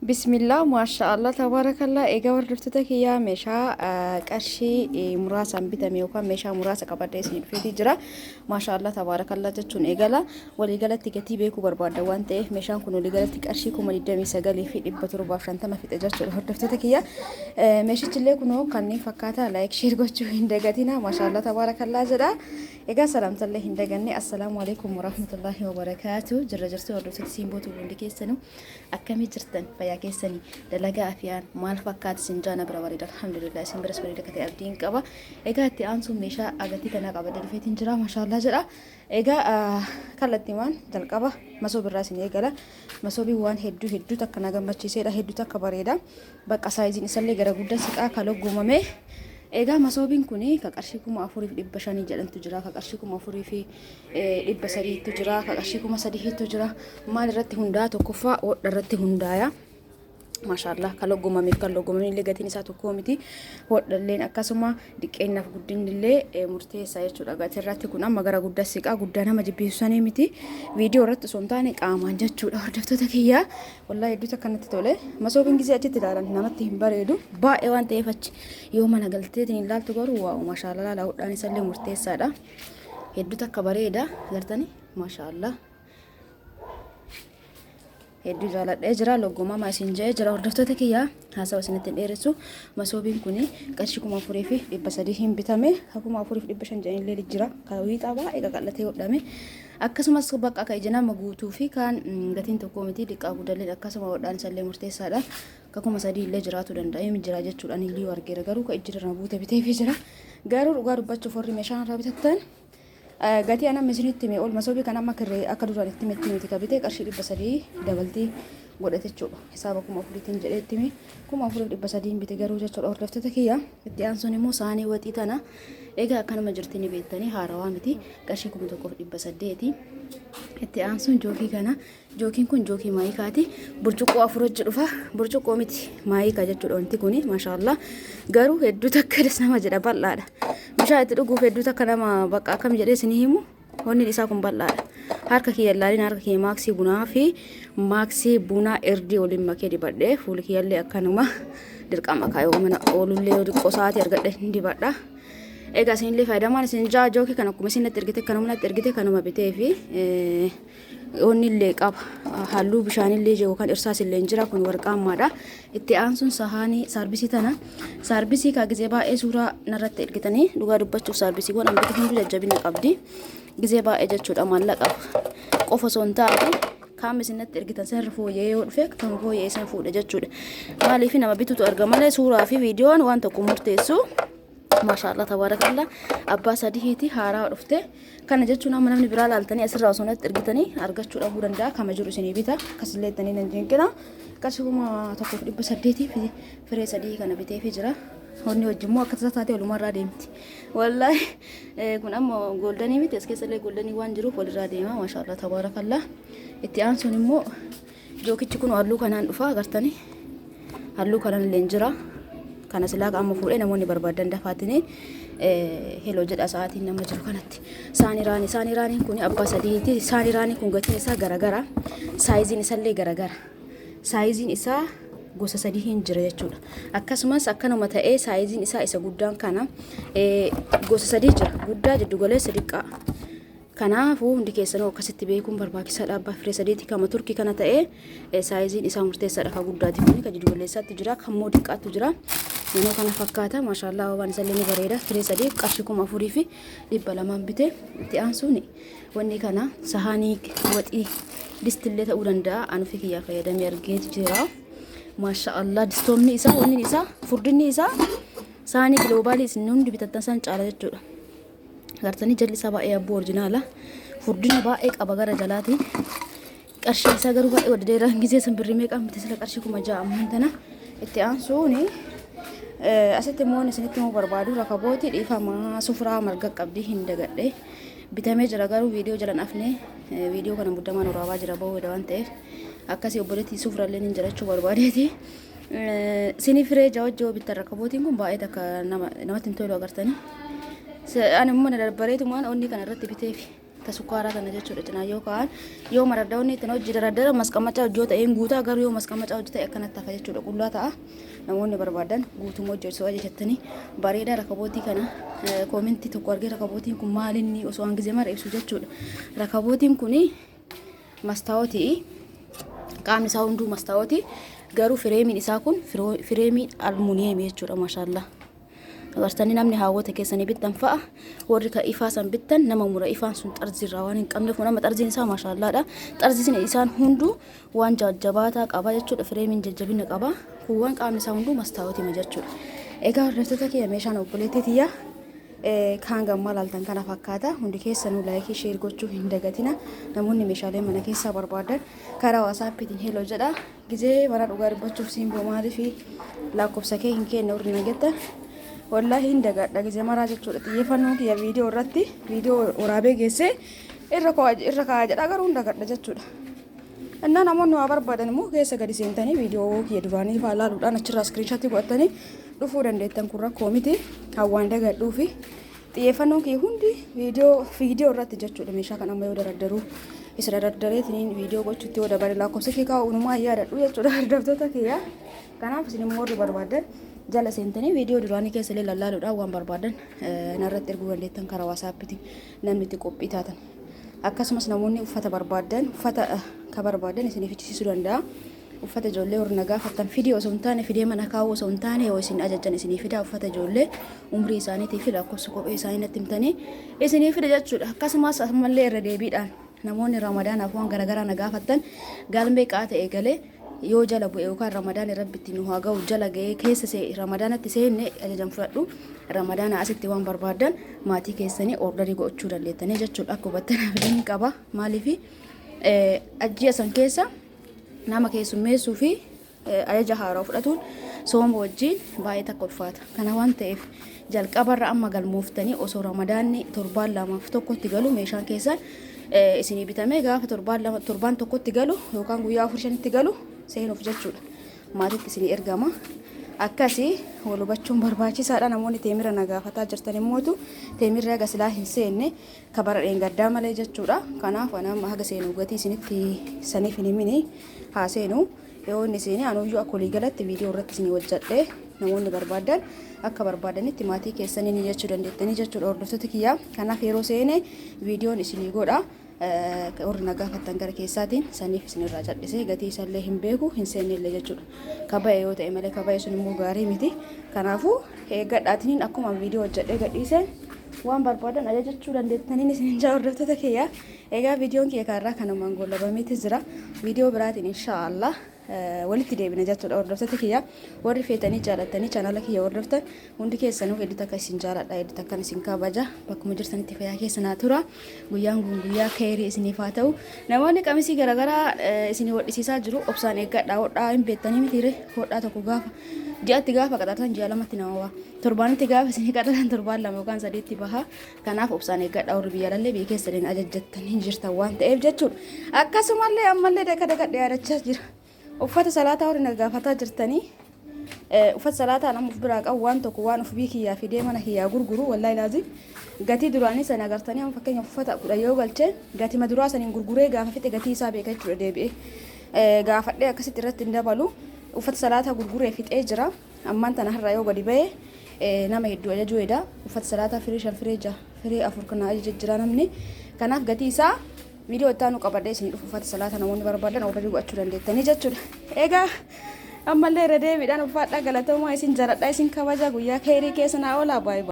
Bismillah, maashaallah, tabaarakallah. Egaa hordoftoota kiyyaa meeshaa qarshii muraasaan bitame yookaan meeshaa muraasa qabadhee isin dhufeetii jira. Maashaallah, tabaarakallah jechuun eegala waliigalatti gatii beekuu barbaadda waan ta'eef meeshaan kun waliigalatti qarshii 29 fi 750 fixe jechuudha. Hordoftoota kiyyaa meeshichillee kunoo kanneen fakkaata laayik sheer gochuu hin dagatina. Maashaallah, tabaarakallah jedha. Egaa salaamtallee hin daganne. Assalaamu alaikum warahmatullahi wabarakaatu. Jirra jirtu hordoftoota siimbootu hundi keessanuu akkamii jirtan? Keessanii dalagaa afiyaan maal fakkaata sinjaana bira bareeda alhamdulillah isin biras bareeda katee abdiin qaba. Egaa itti aansuun meeshaa agatii kana qaba dalfeetiin jira maashaallah jedha. Egaa kallattiimaan jalqaba masoo birraa isin eegala. Masoobii waan hedduu takka na gammachiiseedha, hedduu takka bareeda. Bakka saayiziin isallee gara guddaa siqaa kaloggoomame. Egaa masoobiin kuni ka qarshii 4500 jedhamtu jira, ka qarshii 4300 jira, ka qarshii 3000 jira. Maal irratti hundaa tokkoffaa hodha irratti hundaaya. Maashaallah kaloggoomame illee gatiin isaa tokko miti. Hodhalleen akkasuma diqqeennaaf guddinillee murteessaa jechuudha. Gatii irratti kun amma gara guddaa siqaa guddaa nama jibbisiisanii miti. Viidiyoo irratti osoo hin taane qaamaan jechuudha. Hordoftoota kiyyaa wallahi hedduu akkanatti tole. Masoobiin gisee achitti ilaalan namatti hin bareedu. Baay'ee waan ta'eef achi yoo mana galteetiin ilaaltu garuu waa'u maashaallah laala hodhaan isallee murteessaadha. Hedduu akka bareeda gartanii maashaallah. Hedduu jaaladhee jira loggoomaa isin jedhee jira hordoftoota kiyyaa haasawa isinitti dheeressu. Masoobiin kuni qarshii 4300 hin bitame 4500 illee jira kawii xabaa eega qallatee hodhame akkasumas bakka akka ija nama guutuu fi kan gatiin tokko miti diqqaa guddallee akkasuma hodhaan isallee murteessaadha. Kakuma sadii illee jiraatu danda'a mi jira jechuudha ni illee argeera garuu ka ijji irraa buute bitee fi jira garuu dhugaa dubbachuuf warri meeshaan irraa bitattan gatii ana misinitti mee ol masoobii kan amma kirree akka duraan itti metti miti kabite qarshii 300 dabaltii godhate jechuudha. Hisaaba 4000 jedheetti mee 4300 bite garuu jechuudha. Hordoftoota kiyya itti aansuun immoo saanii waxii tana egaa akkanuma jirti ni beektanii haarawaa miti qarshii 1800 itti aansuun jookii kana jookiin kun jookii maayikaati. Burcuqqoo afur hojii dhufa burcuqqoo miti maayika jechuudha. Wanti kuni maashaallah garuu hedduu takka nama jedha bal'aadha. Bishaan itti dhuguuf hedduu takka nama bakka akkam jedhee isin himu wanni isaa kun bal'aadha. Harka kiyya ilaalin harka kiyya maaksii bunaa fi maaksii bunaa erdii waliin makee dibadhee fuuli kiyyallee akkanuma dirqama kaayoo mana oolullee xiqqoo sa'aatii argadhe dibadha. Egaa isinillee faayidaamaan isin jookii kan akkuma isin natti ergite kanuma bitee fi onni illee qaba halluu bishaanillee yookaan irsaasillee jira kun warqaammaadha. Itti aansuun sahaanii saarbisii tana saarbisii kaa gisee baay'ee suuraa narratti ergitanii dhugaa dubbachuuf saarbisiiwwan ambitti hunduu jajjabina qabdi gisee baay'ee jechuudha maallaqa qofa osoo hin taane kaam isinatti ergitan san irra fooyyee yoo dhufe kan fooyyee san fuudha jechuudha. Maaliif nama bitutu arga malee suuraa fi viidiyoon waan tokko murteessu. Maashaallah tabaarakallah abbaa sadiiti haaraa dhufte kana jechuun amma namni biraa laaltanii asirraa osoo natti ergitanii argachuu dhabuu danda'a kama jiru isinii bita akkasumallee tanii nan jenqina qarshii 1800 fi firee sadii kana bitee fi jira. Honni wajjimmoo akka tasaatee walumarraa deemti wallahi kun amma goldanii miti as keessallee goldanii waan jiruuf walirraa deema maashaallah tabaarakallah. Itti aansuun immoo jookichi kun halluu kanaan dhufa agartanii halluu kanaan illee jira. Kana silaa qaama fuudhee namoonni barbaadan dafaatini heloo jedha sa'aatiin nama jiru kanatti. Saaniraaniin kun abbaa sadiiti. Saaniraaniin kun gatiin isaa garagara. Saayiziin isallee garagara. Saayiziin isaa gosa sadii hin jira jechuudha. Akkasumas akkanuma ta'ee saayiziin isaa isa guddaan kana gosa sadii jira. Guddaa jiddu galeessa xiqqaa. Kanaafuu hundi keessanuu akkasitti beekuun barbaachisaadha. Abbaa firee sadiitii kama turkii kana ta'ee saayiziin isaa murteessaadha. Ka guddaati kun ka jiddu galeessaatti jira kan moo xiqqaatu jira. Yeroo kana fakkaata maashaallah waan isallee ni bareeda. Firee sadii qarshii 4000 fi 200 bite. Itti aansuun wanni kana sahaanii waxii distillee ta'uu danda'a. Anu fi kiyyaa fayyadamee argeeti jira. Maashaallah distoomni isaa wanni isaa furdinni isaa sahaanii giloobaalii isin hundi bitattan san caala jechuudha. Gartanii jalli isaa baay'ee abboo orjinaala. Furdina baay'ee qaba gara jalaatiin. Qarshii isaa garuu baay'ee wada dheeraa gisee san birrii meeqaan bite sila qarshii 6,000 ammaan tana. Itti aansuuni asitti immoo isinitti immoo barbaadu rakabooti dhiifama sufraa marga qabdii hin dagadhe bitamee jira garuu viidiyoo jalan afne viidiyoo kana muddamaan waraabaa jira ba'uudha waan ta'eef akkasii obboleetti sufrallee hin jirachuu barbaadeeti. Sinii firee jawajjoo bitta rakabootiin kun baay'ee takka namatti hin tolu agartanii. Ani immoo na darbareetumaan onni kana irratti biteefi tasukkaara kana jechuudha cinaa yookaan yoo maraddaawwan itti hojii daraddara masqamachaa hojii ta'een guutaa garuu yoo masqamachaa hojii ta'e akkanatti hafa jechuudha qullaa ta'a. Namoonni barbaadan guutummaa hojjechuu jettanii bareeda rakabootii kana koomentii tokko argee rakabootiin kun maalinni osoo hangizee mara ibsu jechuudha. Rakabootiin kun mastaawotii qaamni isaa hunduu mastaawotii garuu fireemiin isaa kun fireemii almuuniyeemii jechuudha maashaallah. Agartanii namni hawwata keessanii bittan fa'a warri ka ifaa san bittan nama mura ifaan sun xarziirraa waan hin qabneef nama xarziin isaa maashaallaadha. Xarziin isaan hunduu waan jajjabaataa qaba jechuudha. Fireemiin jajjabina qaba. Kuuwwan qaamni isaa hunduu mastaawotii jechuudha. Egaa hordoftoota kiyya meeshaan obboleettii tiyya kan gammaa laaltan kana fakkaata. Hundi keessanuu laayikii sheer gochuu hin dagatina. Namoonni meeshaalee mana keessaa barbaadan karaa waasaappiitiin heloo jedha. Gizee mana dhugaa dubbachuuf siimboo maaliif lakkoofsa kee hin kenne warri nagetta. Wallahi hin dagadha gizee maraa jechuudha. Xiyyeeffannoo kiyya viidiyoo irratti viidiyoo waraabee geessee irra kaa'aa jedha garuu hin dagadha jechuudha. Innaa namoonni waa barbaadan immoo keessa gadi seentanii viidiyoo kiyya duraanii fa'aa ilaaluudhaan achirraa iskiriinshaatii godhatanii dhufuu dandeettan kun rakkoo miti. Hawwaan dagadhuu fi xiyyeeffannoon kiyya hundi viidiyoo irratti jechuudha. Meeshaa kan amma yoo daraddaruu isa daraddareetiin viidiyoo gochuutti yoo dabale lakkoofsa kee kaa'uunumaa yaadadhu jechuudha. Hordoftoota kiyya kanaaf isin immoo warri barbaadan jala seentanii viidiyoo duraanii keessa illee lallaaluudhaan waan barbaadan narratti erguu dandeettan karaa waasaappiitiin namni itti qophii taatan. Akkasumas namoonni uffata barbaadan uffata ka barbaadan isiniif fichisiisuu danda'a. Uffata ijoollee warri nagaa fattan fidii osoo hin taane fidee mana kaawuu osoo hin taane yoo isin ajajjan isiniif fida uffata ijoollee umrii isaaniitiif lakkoofsa kophee isaanii natti himtanii isiniif fida jechuudha. Akkasumas ammallee irra deebiidhaan namoonni ramadaanaaf waan garaagaraa nagaa fattan galmee qaata eegalee yoo jala bu'e yookaan ramadaan irratti nu haa ga'u jala ga'ee keessa ramadaanatti seenne ajajan fudhadhu ramadaana asitti waan barbaadan maatii keessanii ordarii gochuu dandeettanii jechuudha. Akka hubattanaaf ni qaba maaliif ajjiya san keessa nama keessummeessuu fi ajaja haaraa fudhatuun sooma wajjin baay'ee takka ulfaata. Kana waan ta'eef jalqabarra amma galmooftanii osoo ramadaanni torbaan lamaaf tokkotti galu meeshaan keessan isinii bitamee gaafa torbaan tokkotti galu yookaan guyyaa 4-5tti galu seenuuf jechuudha. Maatiitti isinii ergama. Akkasii wal hubachuun barbaachisaadha. Namoonni teemira nagaafataa jirtan immoo teemirri haga silaa hin seenne kabara dheengaddaa malee jechuudha. Kanaaf anamma haga seenuu gatii isinitti saniif hin himini haa seenu. Yoo inni seene anuyyuu akka walii galatti viidiyoo irratti isinii hojjadhee namoonni barbaadan akka barbaadanitti maatii keessanii ni jechuu dandeettanii jechuudha. Hordoftoota kiyyaa kanaaf yeroo seene viidiyoon isinii godha. Warri nagaafattan gara keessaatiin saniif isinirraa cadhisee gatii isaallee hin beeku hin seennellee jechuudha. Kabaye yoo ta'e malee kabaye sun immoo gaarii miti. Kanaafuu eeggadhaatiin akkuma viidiyoo hojjedhee gadhiise waan barbaadan ajajachuu dandeettaniin isin jaa hordoftoota kiyyaa. Egaa viidiyoon kiyya kaarraa kanumaan goolabameeti jira. Viidiyoo biraatiin inshaallah walitti deebina jechuudha. Hordoftoota kiyya warri feetanii jaalatanii chaanala kiyya hordoftan hundi keessanuu hedduu akka isin jaaladha hedduu akka isin kabaja bakkuma jirtanitti fayyaa keessanaa tura. Guyyaan kun guyyaa khairii isiniif haa ta'u. Namoonni qamisii garaagaraa isinii hodhisiisaa jiru obsaan eeggadhaa hodhaa hin beektanii mitiire hodhaa tokko gaafa ji'atti gaafa qaxartan ji'a lamatti nama waa torbaanitti gaafa isinii qaxartan torbaan lama yookaan sadiitti baha. Kanaaf obsaan eeggadhaa warri biyya lallee biyya keessaniin ajajjattanii jirtan waan ta'eef jechuudha. Akkasumallee ammallee dagadhee yaadachaa jira. Uffata salaataa warri nagaafataa jirtanii uffata salaataa namuuf biraa qabu waan tokko waan uf kiyyaa fidee mana kiyyaa gurguru wallahi laazim gatii duraanii sana agartanii amma fakkeenyaaf uffata 10 yoo galchee gatii maduraa saniin gurguree gaafa fixe gatii isaa beeka jechuudha. Deebi'ee gaafadhee akkasitti irratti hin dabalu uffata salaataa gurguree fixee jira. Ammaan tana har'a yoo gadi ba'ee nama hedduu ajajuu eeda uffata salaataa firii 5 firii 6 firii 4 kana ajajaa jira namni. Kanaaf gatii isaa viidiyoo ittaanu qabadhee isinii dhufu uffata salaataa namoonni barbaadan ordarii gochuu dandeettanii jechuudha. Egaa ammallee irra deebiidhaan uffadhaa galatooma isin jaaladha isin kabaja guyyaa khairii keessa naa oolaa baay'ee.